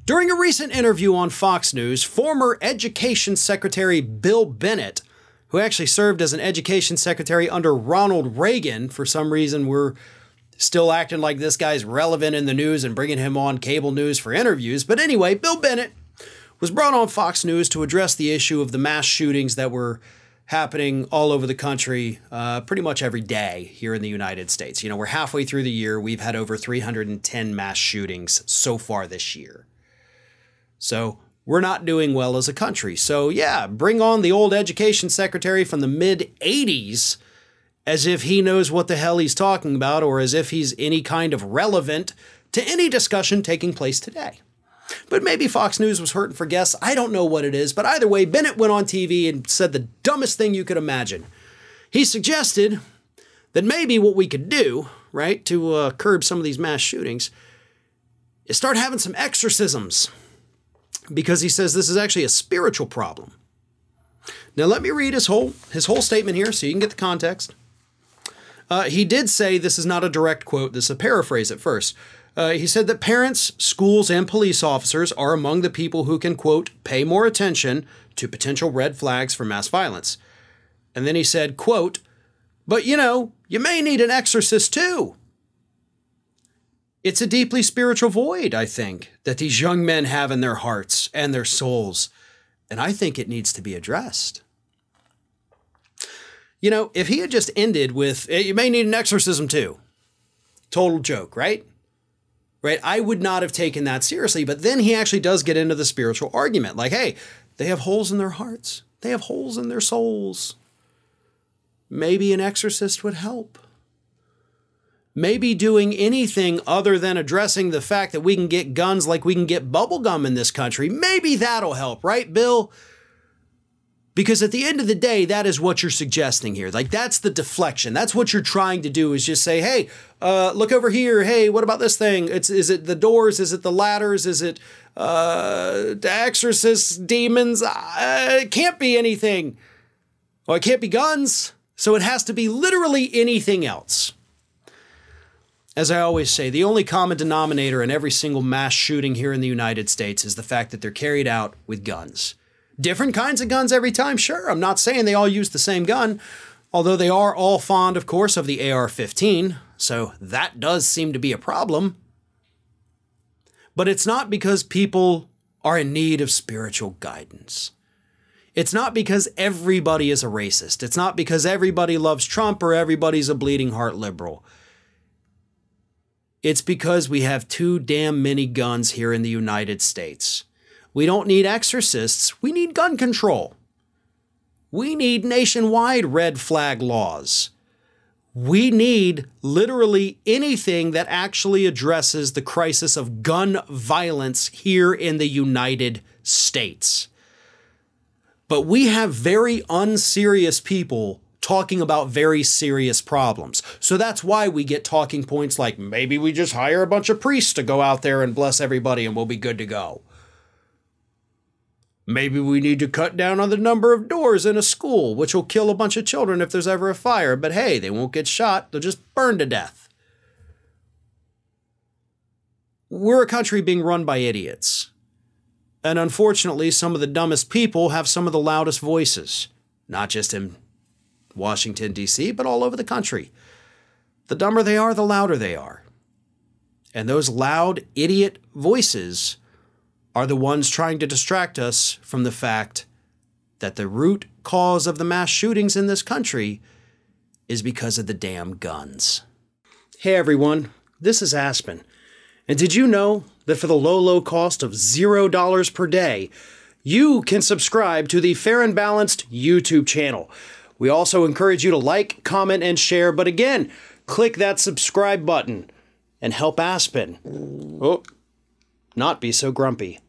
During a recent interview on Fox News, former Education Secretary Bill Bennett, who actually served as an Education Secretary under Ronald Reagan, for some reason we're still acting like this guy's relevant in the news and bringing him on cable news for interviews. But anyway, Bill Bennett was brought on Fox News to address the issue of the mass shootings that were happening all over the country pretty much every day here in the United States. You know, we're halfway through the year. We've had over 310 mass shootings so far this year. So we're not doing well as a country. So yeah, bring on the old education secretary from the mid-'80s as if he knows what the hell he's talking about, or as if he's any kind of relevant to any discussion taking place today. But maybe Fox News was hurting for guests. I don't know what it is. But either way, Bennett went on TV and said the dumbest thing you could imagine. He suggested that maybe what we could do, right, to curb some of these mass shootings is start having some exorcisms. Because he says this is actually a spiritual problem. Now let me read his whole statement here so you can get the context. He did say, this is not a direct quote, this is a paraphrase at first. He said that parents, schools, and police officers are among the people who can, quote, pay more attention to potential red flags for mass violence. And then he said, quote, but you know, you may need an exorcist too. It's a deeply spiritual void, I think, that these young men have in their hearts and their souls. And I think it needs to be addressed. You know, if he had just ended with, you may need an exorcism too. Total joke, right? Right? I would not have taken that seriously. But then he actually does get into the spiritual argument. Like, hey, they have holes in their hearts. They have holes in their souls. Maybe an exorcist would help. Maybe doing anything other than addressing the fact that we can get guns like we can get bubble gum in this country. Maybe that'll help, right, Bill? Because at the end of the day, that is what you're suggesting here. Like, that's the deflection. That's what you're trying to do, is just say, hey, look over here. Hey, what about this thing? Is it the doors? Is it the ladders? Is it the exorcists, demons? It can't be anything. Well, it can't be guns. So it has to be literally anything else. As I always say, the only common denominator in every single mass shooting here in the United States is the fact that they're carried out with guns. Different kinds of guns every time, sure. I'm not saying they all use the same gun, although they are all fond, of course, of the AR-15, so that does seem to be a problem. But it's not because people are in need of spiritual guidance. It's not because everybody is a racist. It's not because everybody loves Trump or everybody's a bleeding heart liberal. It's because we have too damn many guns here in the United States. We don't need exorcists. We need gun control. We need nationwide red flag laws. We need literally anything that actually addresses the crisis of gun violence here in the United States. But we have very unserious people talking about very serious problems. So that's why we get talking points like, maybe we just hire a bunch of priests to go out there and bless everybody and we'll be good to go. Maybe we need to cut down on the number of doors in a school, which will kill a bunch of children if there's ever a fire. But hey, they won't get shot. They'll just burn to death. We're a country being run by idiots. And unfortunately, some of the dumbest people have some of the loudest voices. Not just in Washington, D.C., but all over the country. The dumber they are, the louder they are. And those loud, idiot voices are the ones trying to distract us from the fact that the root cause of the mass shootings in this country is because of the damn guns. Hey everyone, this is Aspen. And did you know that for the low cost of $0 per day, you can subscribe to the Fair and Balanced YouTube channel? We also encourage you to like, comment, and share, but again, click that subscribe button and help Aspen not be so grumpy.